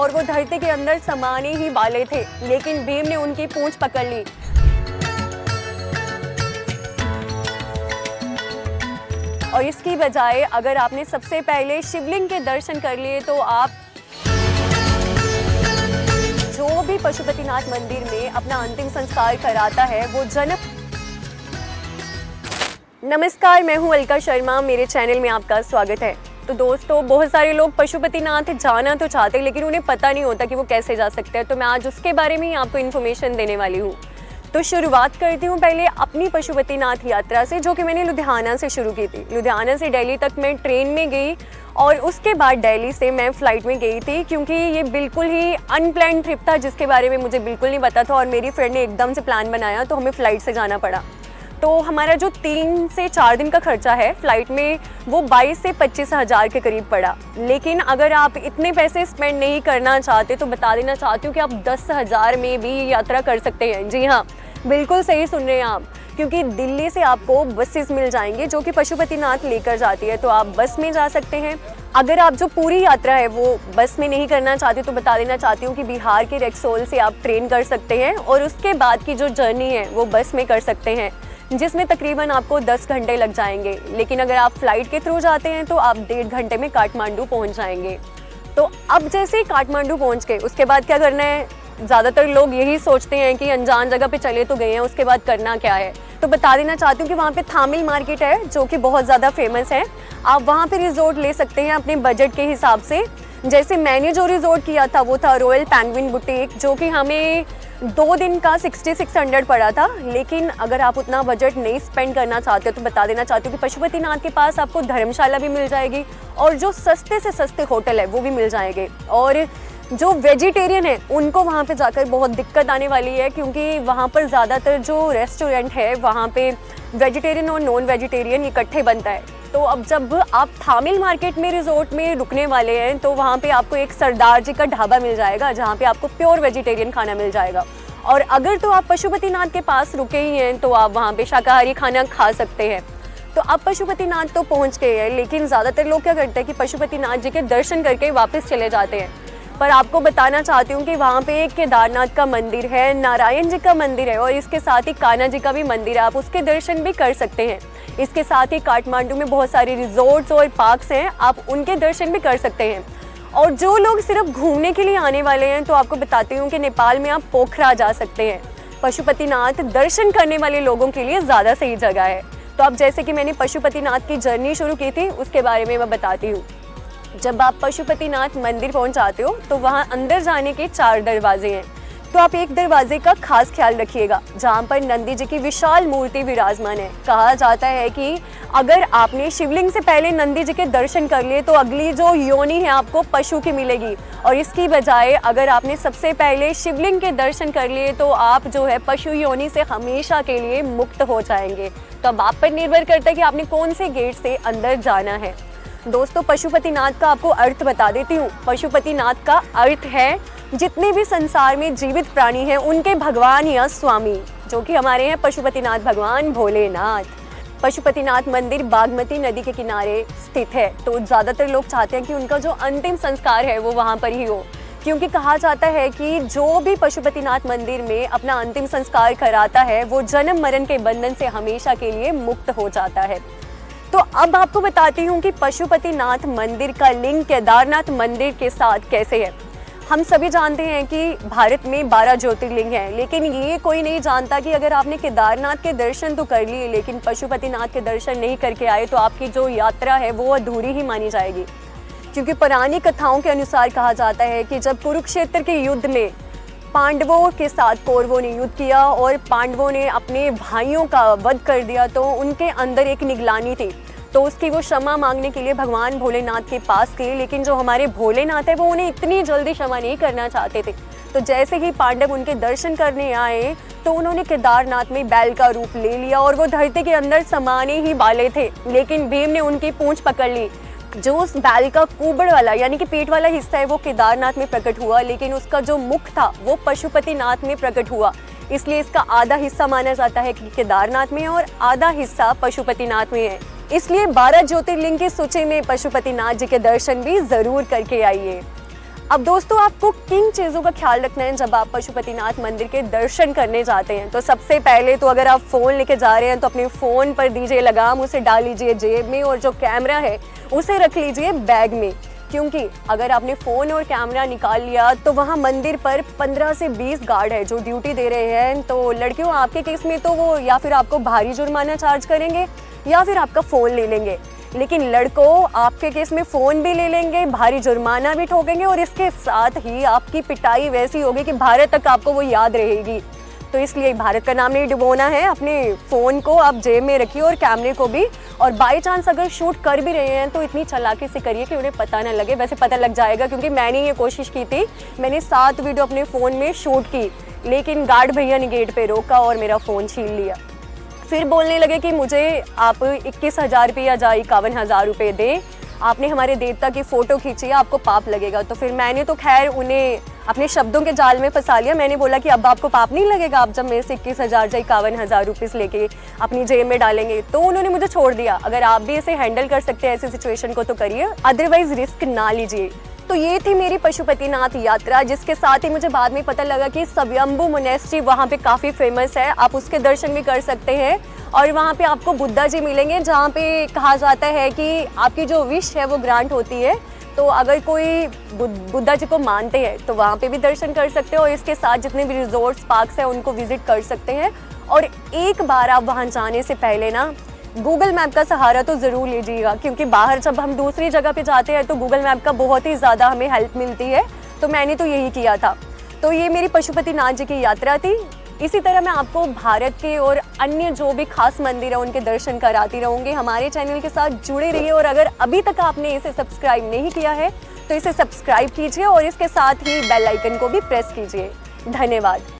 और वो धरती के अंदर समाने ही वाले थे, लेकिन भीम ने उनकी पूंछ पकड़ ली। और इसकी बजाय अगर आपने सबसे पहले शिवलिंग के दर्शन कर लिए तो आप जो भी पशुपतिनाथ मंदिर में अपना अंतिम संस्कार कराता है वो जन्म। नमस्कार, मैं हूं अलका शर्मा, मेरे चैनल में आपका स्वागत है। तो दोस्तों, बहुत सारे लोग पशुपतिनाथ जाना तो चाहते हैं लेकिन उन्हें पता नहीं होता कि वो कैसे जा सकते हैं। तो मैं आज उसके बारे में ही आपको इन्फॉर्मेशन देने वाली हूँ। तो शुरुआत करती हूँ पहले अपनी पशुपतिनाथ यात्रा से, जो कि मैंने लुधियाना से शुरू की थी। लुधियाना से दिल्ली तक मैं ट्रेन में गई और उसके बाद दिल्ली से मैं फ़्लाइट में गई थी, क्योंकि ये बिल्कुल ही अनप्लान ट्रिप था जिसके बारे में मुझे बिल्कुल नहीं पता था और मेरी फ्रेंड ने एकदम से प्लान बनाया तो हमें फ़्लाइट से जाना पड़ा। तो हमारा जो 3 से 4 दिन का खर्चा है फ़्लाइट में वो 22 से 25 हज़ार के करीब पड़ा। लेकिन अगर आप इतने पैसे स्पेंड नहीं करना चाहते तो बता देना चाहती हूँ कि आप 10 हज़ार में भी यात्रा कर सकते हैं। जी हाँ, बिल्कुल सही सुन रहे हैं आप, क्योंकि दिल्ली से आपको बसेस मिल जाएंगे जो कि पशुपतिनाथ लेकर जाती है, तो आप बस में जा सकते हैं। अगर आप जो पूरी यात्रा है वो बस में नहीं करना चाहते तो बता देना चाहती हूँ कि बिहार के रक्सौल से आप ट्रेन कर सकते हैं और उसके बाद की जो जर्नी है वो बस में कर सकते हैं, जिसमें तकरीबन आपको 10 घंटे लग जाएंगे। लेकिन अगर आप फ्लाइट के थ्रू जाते हैं तो आप 1.5 घंटे में काठमांडू पहुँच जाएंगे। तो अब जैसे ही काठमांडू पहुँच गए उसके बाद क्या करना है, ज़्यादातर लोग यही सोचते हैं कि अनजान जगह पे चले तो गए हैं, उसके बाद करना क्या है। तो बता देना चाहती हूँ कि वहाँ पे थामिल मार्केट है जो कि बहुत ज़्यादा फेमस है। आप वहाँ पे रिजॉर्ट ले सकते हैं अपने बजट के हिसाब से। जैसे मैंने जो रिजॉर्ट किया था वो था रॉयल पेंगुइन बुटीक, जो कि हमें 2 दिन का 6600 पड़ा था। लेकिन अगर आप उतना बजट नहीं स्पेंड करना चाहते तो बता देना चाहती हूँ कि पशुपतिनाथ के पास आपको धर्मशाला भी मिल जाएगी और जो सस्ते से सस्ते होटल है वो भी मिल जाएंगे। और जो वेजिटेरियन है उनको वहाँ पे जाकर बहुत दिक्कत आने वाली है, क्योंकि वहाँ पर ज़्यादातर जो रेस्टोरेंट है वहाँ पे वेजिटेरियन और नॉन वेजिटेरियन इकट्ठे बनता है। तो अब जब आप थामिल मार्केट में रिजॉर्ट में रुकने वाले हैं तो वहाँ पे आपको एक सरदार जी का ढाबा मिल जाएगा जहाँ पे आपको प्योर वेजिटेरियन खाना मिल जाएगा। और अगर तो आप पशुपतिनाथ के पास रुके ही हैं तो आप वहाँ पे शाकाहारी खाना खा सकते हैं। तो अब पशुपतिनाथ तो पहुँच गए हैं, लेकिन ज़्यादातर लोग क्या करते हैं कि पशुपतिनाथ जी के दर्शन करके वापस चले जाते हैं। पर आपको बताना चाहती हूँ कि वहाँ पे एक केदारनाथ का मंदिर है, नारायण जी का मंदिर है और इसके साथ ही कान्हा जी का भी मंदिर है, आप उसके दर्शन भी कर सकते हैं। इसके साथ ही काठमांडू में बहुत सारे रिजॉर्ट्स और पार्क्स हैं, आप उनके दर्शन भी कर सकते हैं। और जो लोग सिर्फ घूमने के लिए आने वाले हैं तो आपको बताती हूँ कि नेपाल में आप पोखरा जा सकते हैं। पशुपतिनाथ दर्शन करने वाले लोगों के लिए ज़्यादा सही जगह है। तो अब जैसे कि मैंने पशुपतिनाथ की जर्नी शुरू की थी उसके बारे में मैं बताती हूँ। जब आप पशुपतिनाथ मंदिर पहुंच जाते हो तो वहां अंदर जाने के 4 दरवाजे हैं। तो आप एक दरवाजे का खास ख्याल रखिएगा जहां पर नंदी जी की विशाल मूर्ति विराजमान है। कहा जाता है कि अगर आपने शिवलिंग से पहले नंदी जी के दर्शन कर लिए तो अगली जो योनि है आपको पशु की मिलेगी, और इसकी बजाय अगर आपने सबसे पहले शिवलिंग के दर्शन कर लिए तो आप जो है पशु योनि से हमेशा के लिए मुक्त हो जाएंगे। तो अब आप पर निर्भर करता है कि आपने कौन से गेट से अंदर जाना है। दोस्तों, पशुपतिनाथ का आपको अर्थ बता देती हूँ। पशुपतिनाथ का अर्थ है जितने भी संसार में जीवित प्राणी हैं उनके भगवान या स्वामी, जो कि हमारे हैं पशुपतिनाथ भगवान भोलेनाथ। पशुपतिनाथ मंदिर बागमती नदी के किनारे स्थित है, तो ज़्यादातर लोग चाहते हैं कि उनका जो अंतिम संस्कार है वो वहाँ पर ही हो, क्योंकि कहा जाता है कि जो भी पशुपतिनाथ मंदिर में अपना अंतिम संस्कार कराता है वो जन्म मरण के बंधन से हमेशा के लिए मुक्त हो जाता है। तो अब आपको बताती हूँ कि पशुपतिनाथ मंदिर का लिंक केदारनाथ मंदिर के साथ कैसे है। हम सभी जानते हैं कि भारत में 12 ज्योतिर्लिंग हैं, लेकिन ये कोई नहीं जानता कि अगर आपने केदारनाथ के दर्शन तो कर लिए लेकिन पशुपतिनाथ के दर्शन नहीं करके आए तो आपकी जो यात्रा है वो अधूरी ही मानी जाएगी। क्योंकि पुरानी कथाओं के अनुसार कहा जाता है कि जब कुरुक्षेत्र के युद्ध में पांडवों के साथ कौरवों ने युद्ध किया और पांडवों ने अपने भाइयों का वध कर दिया तो उनके अंदर एक निगलानी थी, तो उसकी वो क्षमा मांगने के लिए भगवान भोलेनाथ के पास गए। लेकिन जो हमारे भोलेनाथ है वो उन्हें इतनी जल्दी क्षमा नहीं करना चाहते थे। तो जैसे ही पांडव उनके दर्शन करने आए तो उन्होंने केदारनाथ में बैल का रूप ले लिया और वो धरती के अंदर समाने ही वाले थे, लेकिन भीम ने उनकी पूंछ पकड़ ली। जो उस बैल का कुबड़ वाला यानी कि पेट वाला हिस्सा है वो केदारनाथ में प्रकट हुआ, लेकिन उसका जो मुख था वो पशुपतिनाथ में प्रकट हुआ। इसलिए इसका आधा हिस्सा माना जाता है कि केदारनाथ में और आधा हिस्सा पशुपतिनाथ में है। इसलिए 12 ज्योतिर्लिंग की सूची में पशुपतिनाथ जी के दर्शन भी जरूर करके आइए। अब दोस्तों, आपको किन चीज़ों का ख्याल रखना है जब आप पशुपतिनाथ मंदिर के दर्शन करने जाते हैं। तो सबसे पहले तो अगर आप फ़ोन लेके जा रहे हैं तो अपने फ़ोन पर दीजिए लगाम, उसे डाल लीजिए जेब में, और जो कैमरा है उसे रख लीजिए बैग में, क्योंकि अगर आपने फ़ोन और कैमरा निकाल लिया तो वहाँ मंदिर पर 15 से 20 गार्ड है जो ड्यूटी दे रहे हैं। तो लड़कियों, आपके केस में तो वो या फिर आपको भारी जुर्माना चार्ज करेंगे या फिर आपका फ़ोन ले लेंगे, लेकिन लड़कों, आपके केस में फ़ोन भी ले लेंगे, भारी जुर्माना भी ठोकेंगे, और इसके साथ ही आपकी पिटाई वैसी होगी कि भारत तक आपको वो याद रहेगी। तो इसलिए भारत का नाम नहीं डुबोना है। अपने फ़ोन को आप जेब में रखिए और कैमरे को भी, और बाई चांस अगर शूट कर भी रहे हैं तो इतनी चालाकी से करिए कि उन्हें पता ना लगे। वैसे पता लग जाएगा, क्योंकि मैंने ये कोशिश की थी। मैंने 7 वीडियो अपने फ़ोन में शूट की, लेकिन गार्ड भैया ने गेट पे रोका और मेरा फ़ोन छीन लिया। फिर बोलने लगे कि मुझे आप 21,000 रुपये या 51,000 रुपये दें, आपने हमारे देवता की फ़ोटो खींची है, आपको पाप लगेगा। तो फिर मैंने तो खैर उन्हें अपने शब्दों के जाल में फंसा लिया। मैंने बोला कि अब आपको पाप नहीं लगेगा, आप जब मेरे से 21,000 या 51,000 रुपीज़ लेके अपनी जेब में डालेंगे। तो उन्होंने मुझे छोड़ दिया। अगर आप भी इसे हैंडल कर सकते हैं ऐसी सिचुएशन को तो करिए, अदरवाइज़ रिस्क ना लीजिए। तो ये थी मेरी पशुपतिनाथ यात्रा, जिसके साथ ही मुझे बाद में पता लगा कि स्वयंभू मोनेस्ट्री वहाँ पे काफ़ी फेमस है, आप उसके दर्शन भी कर सकते हैं। और वहाँ पे आपको बुद्धा जी मिलेंगे, जहाँ पे कहा जाता है कि आपकी जो विश है वो ग्रांट होती है। तो अगर कोई बुद्धा जी को मानते हैं तो वहाँ पे भी दर्शन कर सकते हो, और इसके साथ जितने भी रिजॉर्ट्स, पार्क्स हैं उनको विजिट कर सकते हैं। और एक बार आप वहाँ जाने से पहले ना गूगल मैप का सहारा तो ज़रूर लीजिएगा, क्योंकि बाहर जब हम दूसरी जगह पे जाते हैं तो गूगल मैप का बहुत ही ज़्यादा हमें हेल्प मिलती है। तो मैंने तो यही किया था। तो ये मेरी पशुपतिनाथ जी की यात्रा थी। इसी तरह मैं आपको भारत के और अन्य जो भी खास मंदिर है उनके दर्शन कराती रहूँगी। हमारे चैनल के साथ जुड़े रहिए, और अगर अभी तक आपने इसे सब्सक्राइब नहीं किया है तो इसे सब्सक्राइब कीजिए और इसके साथ ही बेल आइकन को भी प्रेस कीजिए। धन्यवाद।